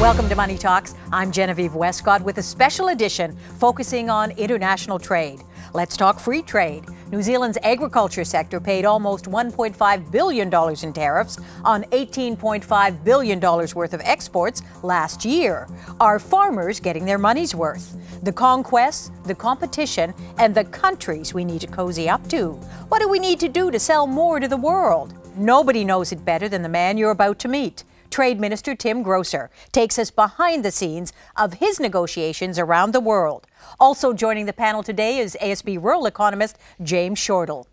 Welcome to Money Talks. I'm Genevieve Westcott with a special edition focusing on international trade. Let's talk free trade. New Zealand's agriculture sector paid almost $1.5 billion in tariffs on $18.5 billion worth of exports last year. Are farmers getting their money's worth? The conquests, the competition, and the countries we need to cozy up to. What do we need to do to sell more to the world? Nobody knows it better than the man you're about to meet. Trade Minister Tim Groser takes us behind the scenes of his negotiations around the world. Also joining the panel today is ASB rural economist James Shortall.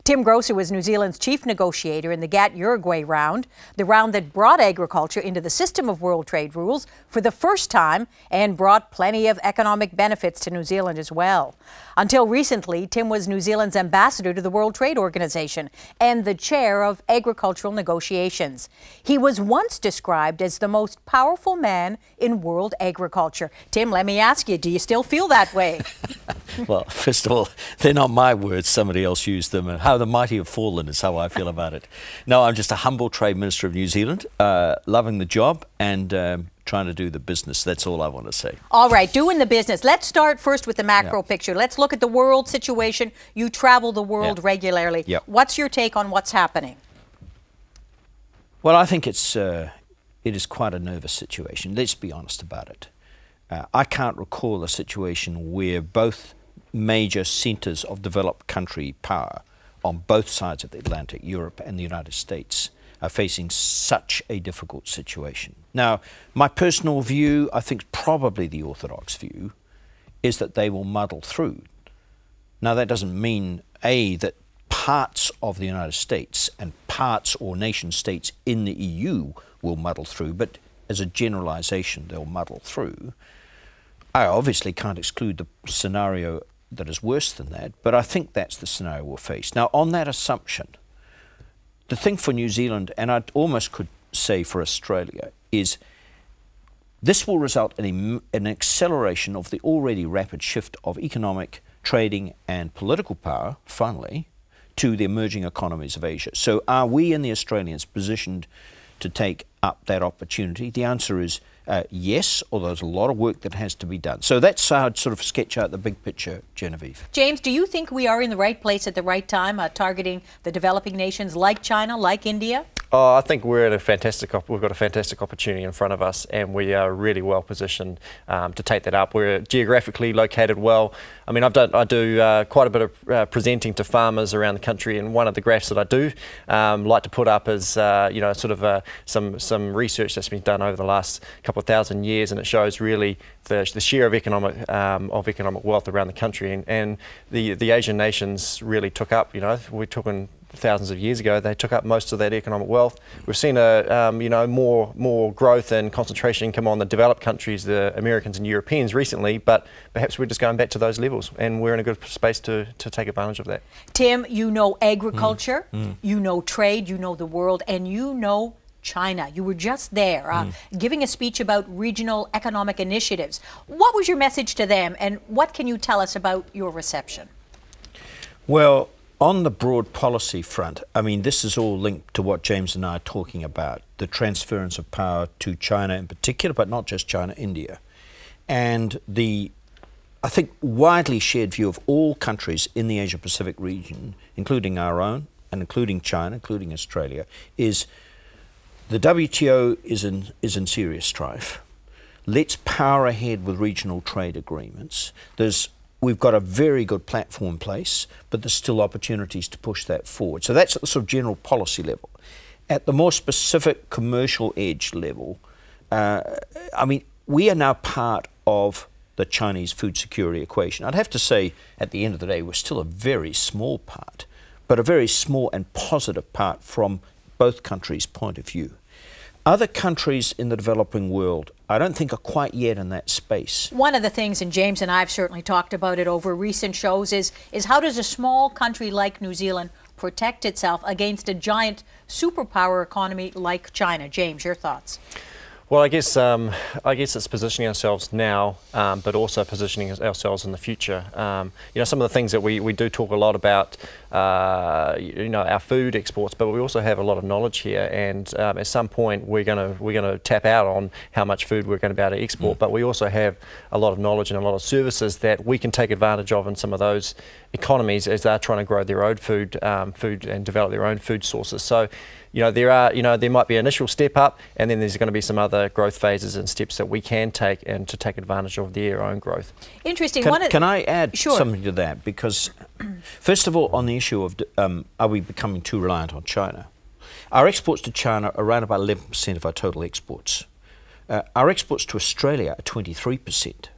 Tim Groser was New Zealand's chief negotiator in the GATT-Uruguay round, the round that brought agriculture into the system of world trade rules for the first time and brought plenty of economic benefits to New Zealand as well. Until recently, Tim was New Zealand's ambassador to the World Trade Organization and the chair of agricultural negotiations. He was once described as the most powerful man in world agriculture. Tim, let me ask you, do you still feel that way? Well, first of all, they're not my words. Somebody else used them. And how the mighty have fallen is how I feel about it. No, I'm just a humble Trade Minister of New Zealand, loving the job and trying to do the business. That's all I want to say. All right, doing the business. Let's start first with the macro picture. Let's look at the world situation. You travel the world regularly. What's your take on what's happening? Well, I think it is quite a nervous situation. Let's be honest about it. I can't recall a situation where both major centres of developed country power on both sides of the Atlantic, Europe and the United States, are facing such a difficult situation. Now, my personal view, I think probably the orthodox view, is that they will muddle through. Now, that doesn't mean, A, that parts of the United States and parts or nation states in the EU will muddle through, but as a generalization, they'll muddle through. I obviously can't exclude the scenario that is worse than that, but I think that's the scenario we'll face. Now, on that assumption, the thing for New Zealand, and I almost could say for Australia, is this will result in an acceleration of the already rapid shift of economic, trading and political power, finally, to the emerging economies of Asia. So are we and the Australians positioned to take up that opportunity? The answer is yes, although there's a lot of work that has to be done. So that's how I'd sort of sketch out the big picture, Genevieve. James, do you think we are in the right place at the right time, targeting the developing nations like China, like India? Oh, I think we're at we've got a fantastic opportunity in front of us, and we are really well positioned to take that up. We're geographically located well. I mean, I do quite a bit of presenting to farmers around the country, and one of the graphs that I do like to put up is sort of some research that's been done over the last couple of thousand years, and it shows really the share of economic wealth around the country, and the Asian nations really took up. We're talking thousands of years ago, they took up most of that economic wealth. We've seen more growth and concentration come on the developed countries, the Americans and Europeans recently, but perhaps we're just going back to those levels, and we're in a good space to take advantage of that. Tim, you know agriculture, you know trade, you know the world, and you know China. You were just there giving a speech about regional economic initiatives. What was your message to them, and what can you tell us about your reception? Well, on the broad policy front, I mean, this is all linked to what James and I are talking about, the transference of power to China in particular, but not just China, India. And I think, widely shared view of all countries in the Asia-Pacific region, including our own and including China, including Australia, is the WTO is in serious strife. Let's power ahead with regional trade agreements. We've got a very good platform in place, but there's still opportunities to push that forward. So that's at the sort of general policy level. At the more specific commercial edge level, I mean, we are now part of the Chinese food security equation. I'd have to say, at the end of the day, we're still a very small part, but a very small and positive part from both countries' point of view. Other countries in the developing world, I don't think, are quite yet in that space. One of the things, and James and I have certainly talked about it over recent shows, is how does a small country like New Zealand protect itself against a giant superpower economy like China? James, your thoughts? Well, I guess it's positioning ourselves now, but also positioning ourselves in the future. Some of the things that we do talk a lot about, our food exports, but we also have a lot of knowledge here, and at some point we're going to tap out on how much food we're going to be able to export. But we also have a lot of knowledge and a lot of services that we can take advantage of in some of those economies as they're trying to grow their own food and develop their own food sources. So, there might be an initial step up, and then there's going to be some other growth phases and steps that we can take and to take advantage of their own growth. Interesting. Can I add Sure. something to that? Because, first of all, on the issue of are we becoming too reliant on China? Our exports to China are around about 11% of our total exports. Our exports to Australia are 23%.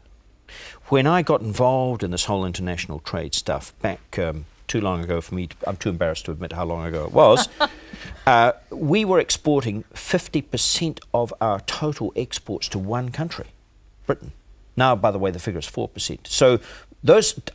When I got involved in this whole international trade stuff back too long ago for me, I'm too embarrassed to admit how long ago it was, we were exporting 50% of our total exports to one country, Britain. Now, by the way, the figure is 4%. So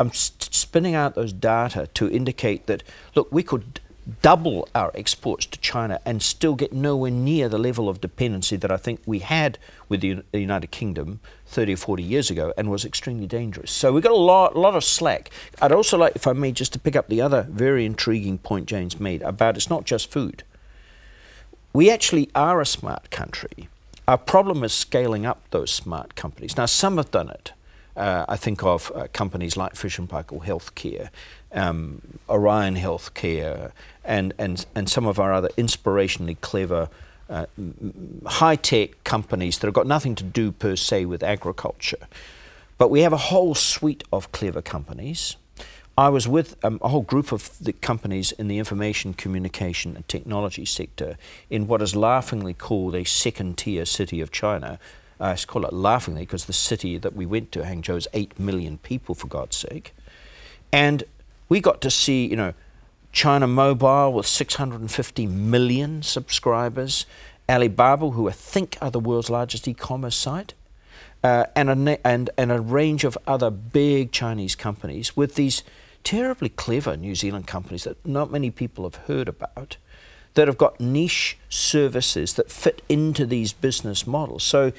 I'm spinning out those data to indicate that, look, we could double our exports to China and still get nowhere near the level of dependency that I think we had with the United Kingdom 30 or 40 years ago, and was extremely dangerous. So we've got a lot of slack. I'd also like, if I may, just to pick up the other very intriguing point Jane's made about it's not just food. We actually are a smart country. Our problem is scaling up those smart companies. Now, some have done it. I think of companies like Fish and Paykel Healthcare, Orion Healthcare, and some of our other inspirationally clever high-tech companies that have got nothing to do per se with agriculture. But we have a whole suite of clever companies. I was with a whole group of the companies in the information, communication and technology sector in what is laughingly called a second-tier city of China. I call it laughingly because the city that we went to, Hangzhou, is 8 million people, for God's sake. And we got to see, China Mobile with 650 million subscribers, Alibaba, who I think are the world's largest e-commerce site, and a range of other big Chinese companies with these terribly clever New Zealand companies that not many people have heard about, that have got niche services that fit into these business models. So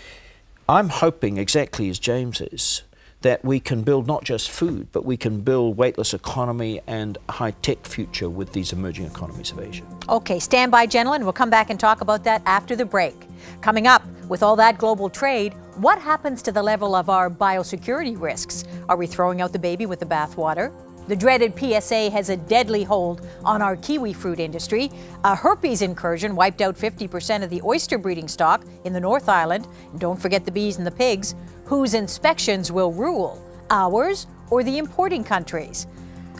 I'm hoping, exactly as James is, that we can build not just food, but we can build weightless economy and high-tech future with these emerging economies of Asia. Okay, stand by, gentlemen. We'll come back and talk about that after the break. Coming up, with all that global trade, what happens to the level of our biosecurity risks? Are we throwing out the baby with the bathwater? The dreaded PSA has a deadly hold on our kiwi fruit industry. A herpes incursion wiped out 50% of the oyster breeding stock in the North Island. And don't forget the bees and the pigs. Whose inspections will rule, ours or the importing countries?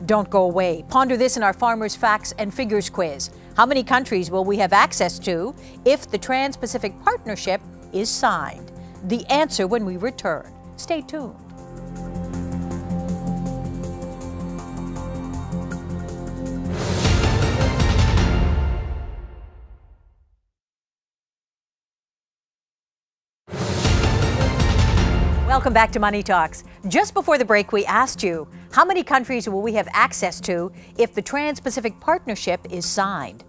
Don't go away. Ponder this in our Farmers' Facts and Figures quiz. How many countries will we have access to if the Trans-Pacific Partnership is signed? The answer when we return. Stay tuned. Welcome back to Money Talks. Just before the break, we asked you, how many countries will we have access to if the Trans-Pacific Partnership is signed?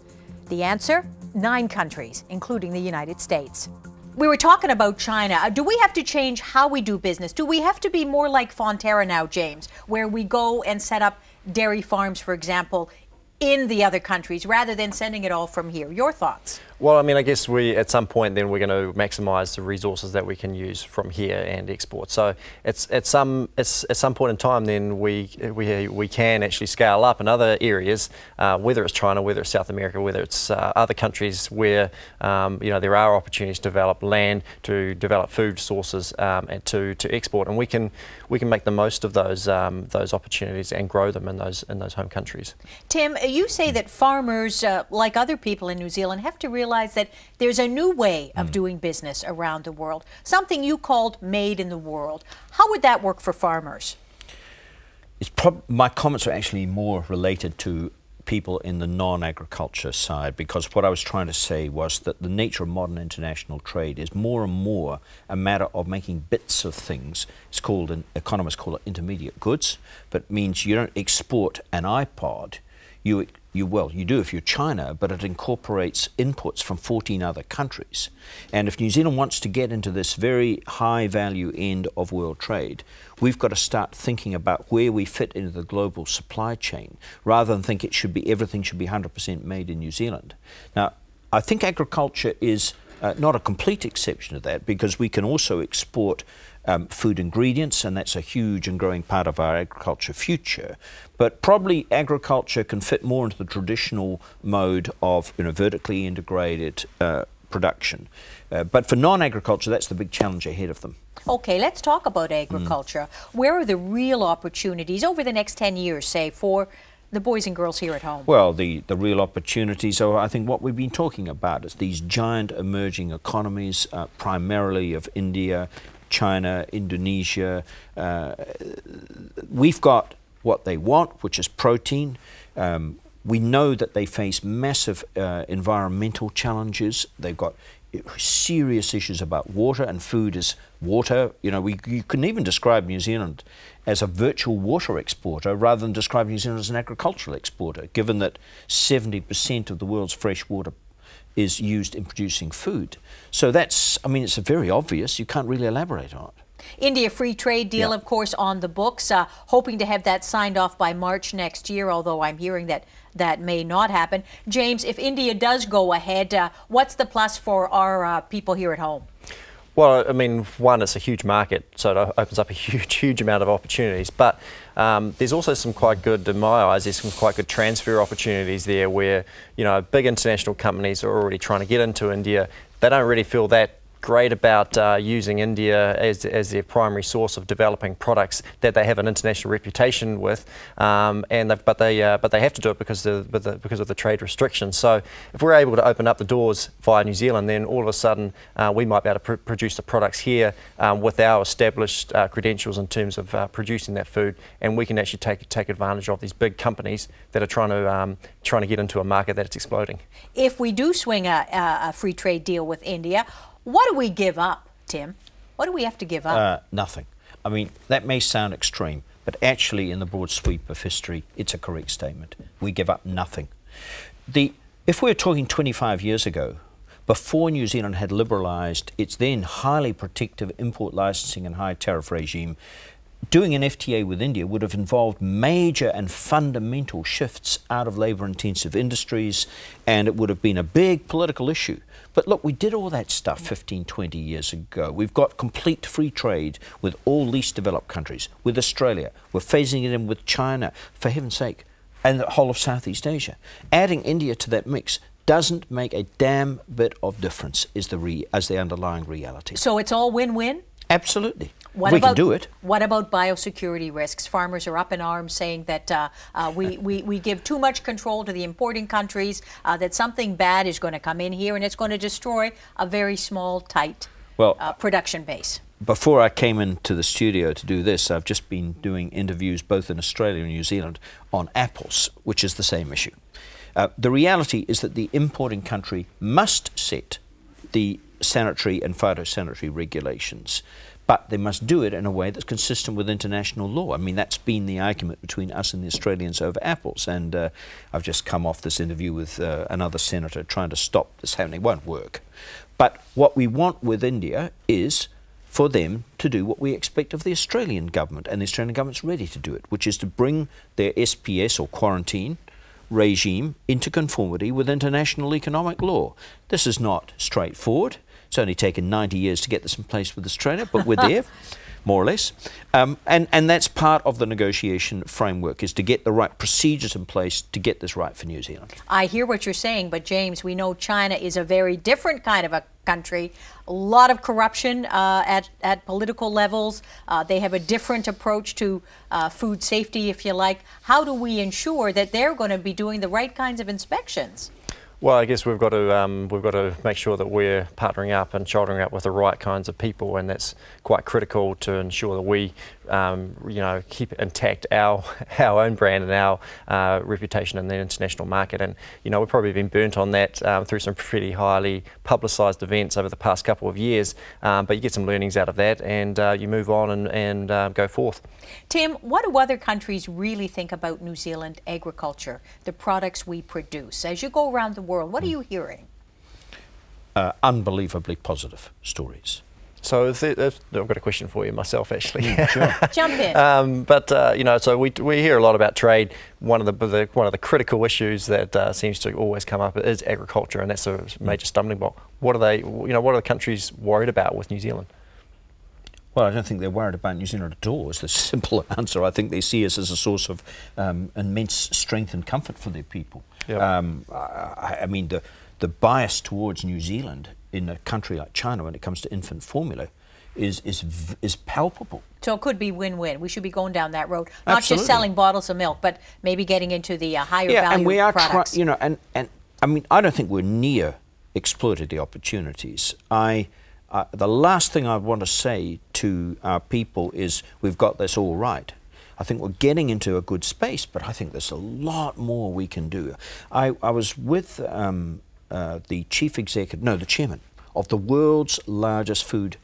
The answer, 9 countries, including the United States. We were talking about China. Do we have to change how we do business? Do we have to be more like Fonterra now, James, where we go and set up dairy farms, for example, in the other countries rather than sending it all from here? Your thoughts? Well, I mean, I guess at some point then we're going to maximise the resources that we can use from here and export. So it's at some point in time then we can actually scale up in other areas, whether it's China, whether it's South America, whether it's other countries where there are opportunities to develop land, to develop food sources, and to export, and we can make the most of those opportunities and grow them in those home countries. Tim, you say that farmers, like other people in New Zealand, have to realize that there's a new way of doing business around the world, something you called made in the world. How would that work for farmers? My comments are actually more related to people in the non-agriculture side, because what I was trying to say was that the nature of modern international trade is more and more a matter of making bits of things. It's called, economists call it intermediate goods, but it means you don't export an iPod, you You do if you're China, but it incorporates inputs from 14 other countries. And if New Zealand wants to get into this very high value end of world trade, we've got to start thinking about where we fit into the global supply chain, rather than think everything should be 100% made in New Zealand. Now, I think agriculture is not a complete exception to that, because we can also export food ingredients, and that's a huge and growing part of our agriculture future. But probably agriculture can fit more into the traditional mode of vertically integrated production. But for non-agriculture, that's the big challenge ahead of them. Okay, let's talk about agriculture. Where are the real opportunities over the next 10 years, say, for the boys and girls here at home? Well, the real opportunities are, I think, what we've been talking about. It's these giant emerging economies, primarily of India, China, Indonesia. We've got what they want, which is protein. We know that they face massive environmental challenges. They've got serious issues about water, and food is water. You can even describe New Zealand as a virtual water exporter rather than describe New Zealand as an agricultural exporter, given that 70% of the world's fresh water is used in producing food. So that's, it's very obvious. You can't really elaborate on it. India free trade deal, of course, on the books, hoping to have that signed off by March next year, although I'm hearing that that may not happen. James, if India does go ahead, what's the plus for our people here at home? Well, one, it's a huge market, so it opens up a huge amount of opportunities. But there's also some quite good, in my eyes, there's some quite good transfer opportunities there where, big international companies are already trying to get into India. They don't really feel that great about using India as their primary source of developing products that they have an international reputation with, but they have to do it because of the trade restrictions. So if we're able to open up the doors via New Zealand, then all of a sudden we might be able to produce the products here with our established credentials in terms of producing that food, and we can actually take advantage of these big companies that are trying to get into a market that's exploding. If we do swing a free trade deal with India, what do we give up, Tim? What do we have to give up? Nothing. That may sound extreme, but actually in the broad sweep of history, it's a correct statement. We give up nothing. If we're talking 25 years ago, before New Zealand had liberalised its then highly protective import licensing and high tariff regime, doing an FTA with India would have involved major and fundamental shifts out of labour-intensive industries, and it would have been a big political issue. But look, we did all that stuff 15, 20 years ago. We've got complete free trade with all least developed countries, with Australia. We're phasing it in with China, for heaven's sake, and the whole of Southeast Asia. Adding India to that mix doesn't make a damn bit of difference, as the underlying reality. So it's all win-win? Absolutely. We can do it. What about biosecurity risks? Farmers are up in arms saying that we give too much control to the importing countries, that something bad is going to come in here and it's going to destroy a very small, tight production base. Before I came into the studio to do this, I've just been doing interviews both in Australia and New Zealand on apples, which is the same issue. The reality is that the importing country must set the sanitary and phytosanitary regulations, but they must do it in a way that's consistent with international law. That's been the argument between us and the Australians over apples, and I've just come off this interview with another senator trying to stop this happening. It won't work. But what we want with India is for them to do what we expect of the Australian government, and the Australian government's ready to do it, which is to bring their SPS, or quarantine, regime into conformity with international economic law. This is not straightforward. It's only taken 90 years to get this in place with Australia, but we're there, more or less. And that's part of the negotiation framework, is to get the right procedures in place to get this right for New Zealand. I hear what you're saying, but James, we know China is a very different kind of a country. A lot of corruption at political levels. They have a different approach to food safety, if you like. How do we ensure that they're going to be doing the right kinds of inspections? Well, I guess we've got to make sure that we're partnering up and shouldering up with the right kinds of people, and that's quite critical to ensure that we you know, keep intact our own brand and our reputation in the international market. And you know, we've probably been burnt on that through some pretty highly publicised events over the past couple of years. But you get some learnings out of that, and you move on and go forth. Tim, what do other countries really think about New Zealand agriculture, the products we produce? As you go around the world, what are you hearing? Unbelievably positive stories. So I've got a question for you myself, actually. Sure. Jump in. You know, so we hear a lot about trade. One of the critical issues that seems to always come up is agriculture, and that's a major stumbling block. What are they? You know, what are the countries worried about with New Zealand? Well, I don't think they're worried about New Zealand at all. It's the simple answer. I think they see us as a source of immense strength and comfort for their people. Yep. I mean, the bias towards New Zealand in a country like China when it comes to infant formula is palpable. So it could be win-win. We should be going down that road, not Absolutely. just selling bottles of milk, but maybe getting into the higher value and we are products. you know, and I mean, I don't think we're near exploited the opportunities. The last thing I want to say to our people is we've got this all right. I think we're getting into a good space, but I think there's a lot more we can do. I was with the the chairman of the world's largest food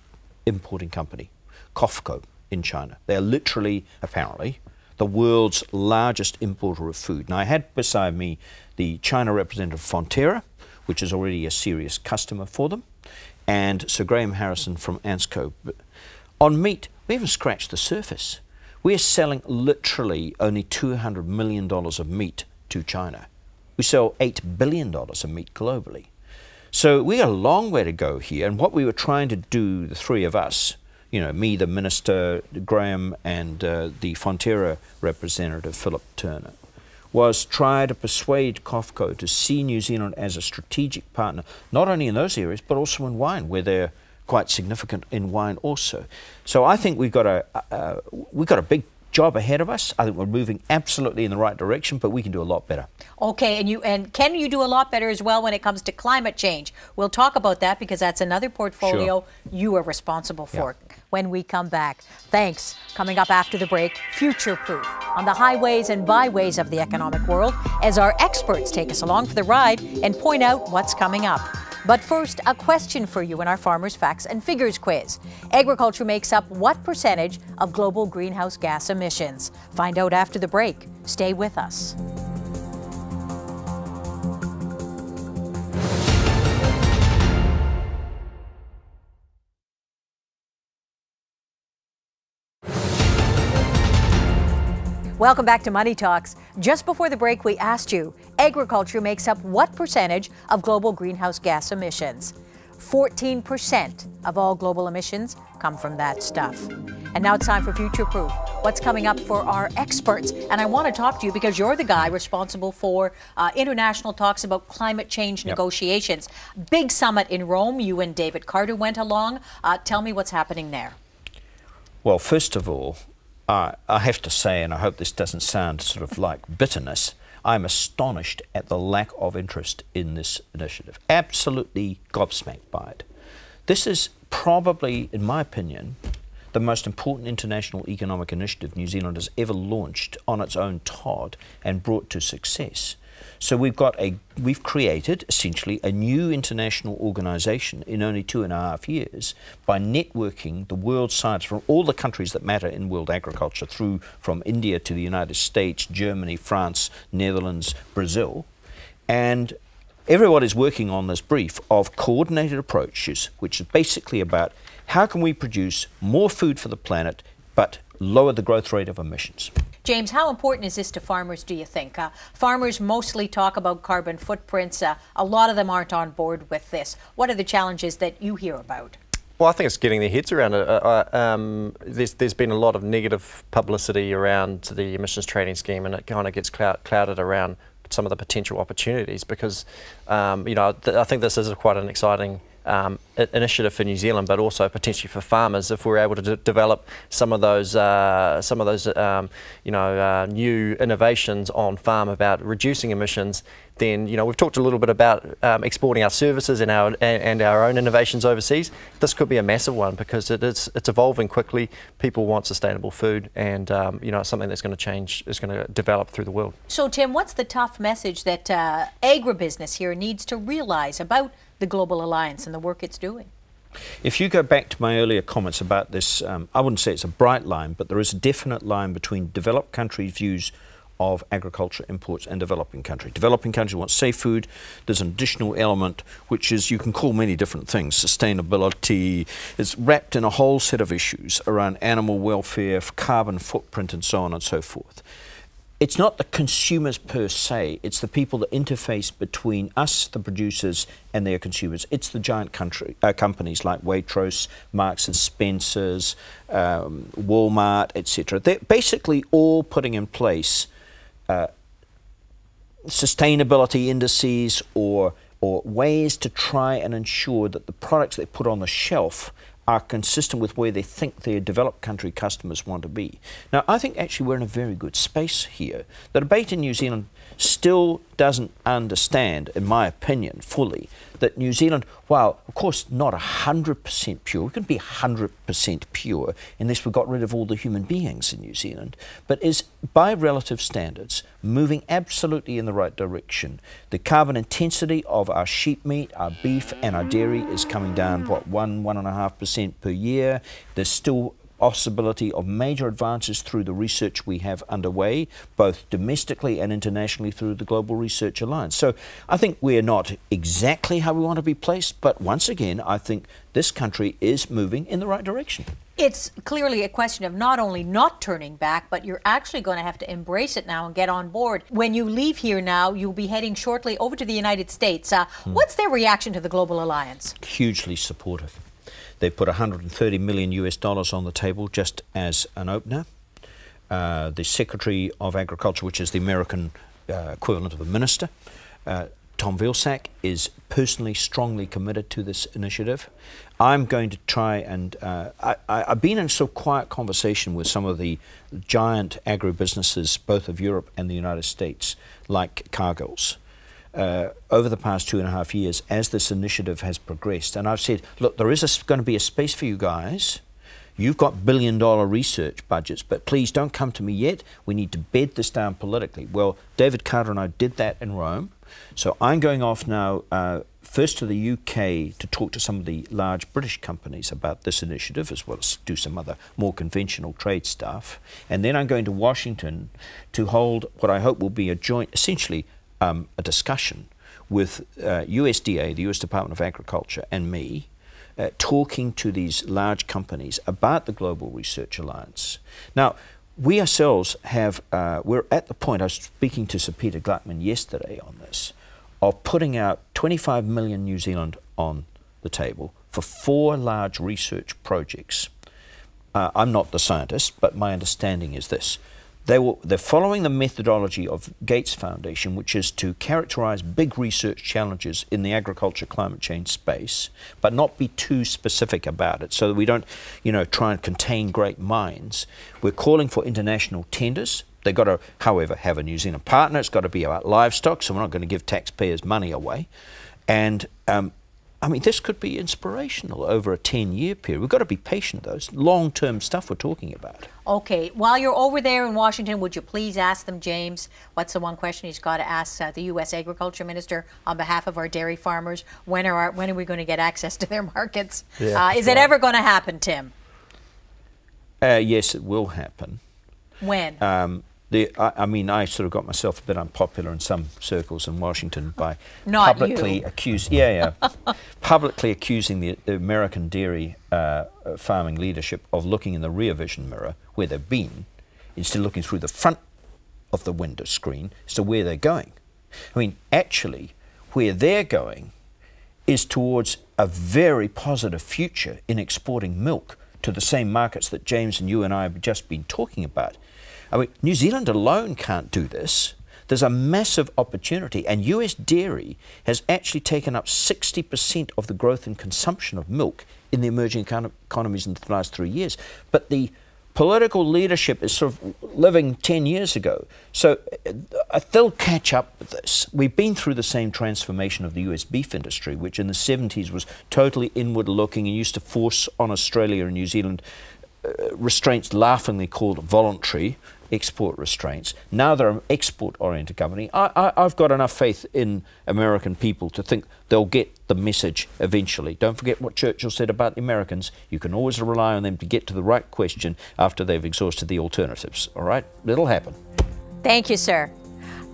importing company, COFCO, in China. They're literally, apparently, the world's largest importer of food. And I had beside me the China representative Fonterra, which is already a serious customer for them, and Sir Graham Harrison from ANSCO. But on meat, we haven't scratched the surface. We're selling literally only $200 million of meat to China. We sell $8 billion of meat globally. So we got a long way to go here, and what we were trying to do, the three of us, you know, me, the Minister, Graham, and the Fonterra representative, Philip Turner, was try to persuade COFCO to see New Zealand as a strategic partner, not only in those areas, but also in wine, where they're quite significant in wine also. So I think we've got a big job ahead of us. I think we're moving absolutely in the right direction, but we can do a lot better. Okay, and can you do a lot better as well when it comes to climate change? We'll talk about that because that's another portfolio you are responsible for when we come back. Thanks. Coming up after the break, Future Proof on the highways and byways of the economic world as our experts take us along for the ride and point out what's coming up. But first, a question for you in our Farmers' Facts and Figures quiz. Agriculture makes up what percentage of global greenhouse gas emissions? Find out after the break. Stay with us. Welcome back to Money Talks. Just before the break, we asked you, agriculture makes up what percentage of global greenhouse gas emissions? 14% of all global emissions come from that stuff. And now it's time for Future Proof. What's coming up for our experts? And I want to talk to you because you're the guy responsible for international talks about climate change negotiations. Big summit in Rome. You and David Carter went along. Tell me what's happening there. Well, first of all, I have to say, and I hope this doesn't sound sort of like bitterness, I'm astonished at the lack of interest in this initiative. Absolutely gobsmacked by it. This is probably, in my opinion, the most important international economic initiative New Zealand has ever launched on its own tod and brought to success. So we've created essentially a new international organisation in only 2.5 years by networking the world science from all the countries that matter in world agriculture through from India to the United States, Germany, France, Netherlands, Brazil. And everybody's working on this brief of coordinated approaches, which is basically about how can we produce more food for the planet but lower the growth rate of emissions. James, how important is this to farmers, do you think? Farmers mostly talk about carbon footprints. A lot of them aren't on board with this. What are the challenges that you hear about? Well, I think it's getting their heads around it. There's been a lot of negative publicity around the emissions trading scheme, and it kind of gets clouded around some of the potential opportunities because, you know, I think this is quite an exciting initiative for New Zealand, but also potentially for farmers if we're able to develop some of those new innovations on farm about reducing emissions. Then we've talked a little bit about exporting our services and our own innovations overseas. This could be a massive one because it's evolving quickly. People want sustainable food, and it's something that's going to change, is going to develop through the world. So Tim, what's the tough message that agribusiness here needs to realise about the Global Alliance and the work it's doing? If you go back to my earlier comments about this, I wouldn't say it's a bright line, but there is a definite line between developed countries' views of agriculture imports and developing countries. Developing countries want safe food. There's an additional element which is, you can call many different things, sustainability. It's wrapped in a whole set of issues around animal welfare, carbon footprint and so on and so forth. It's not the consumers per se, it's the people that interface between us, the producers, and their consumers. It's the giant companies like Waitrose, Marks and Spencer's, Walmart, etc. They're basically all putting in place sustainability indices or ways to try and ensure that the products they put on the shelf are consistent with where they think their developed country customers want to be. Now, I think actually we're in a very good space here. The debate in New Zealand still doesn't understand, in my opinion, fully, that New Zealand, while of course not 100% pure, we couldn't be 100% pure unless we got rid of all the human beings in New Zealand, but is, by relative standards, moving absolutely in the right direction. The carbon intensity of our sheep meat, our beef and our dairy is coming down, what, 1.5% per year. There's still possibility of major advances through the research we have underway, both domestically and internationally through the Global Research Alliance. So I think we're not exactly how we want to be placed, but once again, I think this country is moving in the right direction. It's clearly a question of not only not turning back, but you're actually going to have to embrace it now and get on board. When you leave here now, you'll be heading shortly over to the United States. What's their reaction to the Global Alliance? Hugely supportive. They put $130 million on the table just as an opener. The Secretary of Agriculture, which is the American equivalent of a minister, Tom Vilsack, is personally strongly committed to this initiative. I'm going to try and, I've been in sort of quiet conversation with some of the giant agribusinesses, both of Europe and the United States, like Cargill's. Over the past 2.5 years as this initiative has progressed. And I've said, look, there is going to be a space for you guys. You've got billion-dollar research budgets, but please don't come to me yet. We need to bed this down politically. Well, David Carter and I did that in Rome. So I'm going off now first to the UK to talk to some of the large British companies about this initiative, as well as do some other more conventional trade stuff. And then I'm going to Washington to hold what I hope will be a joint, essentially, a discussion with USDA, the US Department of Agriculture, and me, talking to these large companies about the Global Research Alliance. Now, we ourselves have, we're at the point, I was speaking to Sir Peter Gluckman yesterday on this, of putting out 25 million New Zealand on the table for 4 large research projects. I'm not the scientist, but my understanding is this. They're following the methodology of Gates Foundation, which is to characterize big research challenges in the agriculture climate change space, but not be too specific about it so that we don't, try and contain great minds. We're calling for international tenders. They've got to, however, have a New Zealand partner. It's got to be about livestock, so we're not going to give taxpayers money away. And this could be inspirational over a 10-year period. We've got to be patient, though. It's long-term stuff we're talking about. Okay. While you're over there in Washington, would you please ask them, James, what's the one question he's got to ask the U.S. Agriculture Minister on behalf of our dairy farmers? When are we going to get access to their markets? Yeah, is it ever going to happen, Tim? Yes, it will happen. When? I sort of got myself a bit unpopular in some circles in Washington by publicly accusing the American dairy farming leadership of looking in the rear vision mirror where they've been, instead of looking through the front of the window screen as to where they're going. Actually, where they're going is towards a very positive future in exporting milk to the same markets that James and you and I have just been talking about. New Zealand alone can't do this. there's a massive opportunity, and US dairy has actually taken up 60% of the growth in consumption of milk in the emerging economies in the last 3 years. But the political leadership is sort of living 10 years ago. So they'll catch up with this. We've been through the same transformation of the US beef industry, which in the 70s was totally inward looking and used to force on Australia and New Zealand restraints laughingly called voluntary export restraints. Now they're an export-oriented company. I've got enough faith in American people to think they'll get the message eventually. Don't forget what Churchill said about the Americans. You can always rely on them to get to the right question after they've exhausted the alternatives. All right? It'll happen. Thank you, sir.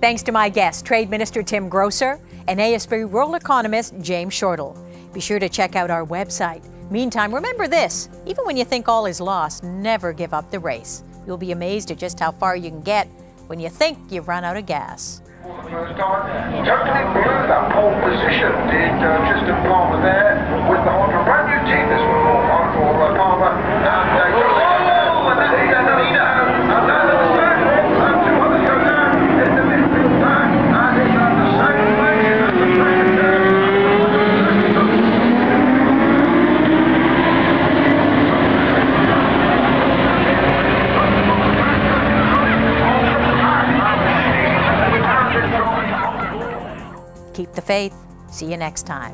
Thanks to my guests, Trade Minister Tim Groser and ASB World Economist James Shortall. Be sure to check out our website. Meantime, remember this, even when you think all is lost, never give up the race. You'll be amazed at just how far you can get when you think you've run out of gas. For the first time, totally blew that pole position, did Tristan Palmer there with the Honda. Brand new team this one for Palmer. And there you go, and now the second one, and 2 others go down in the midfield pack, and it's at the second place, and the second there. Keep the faith. See you next time.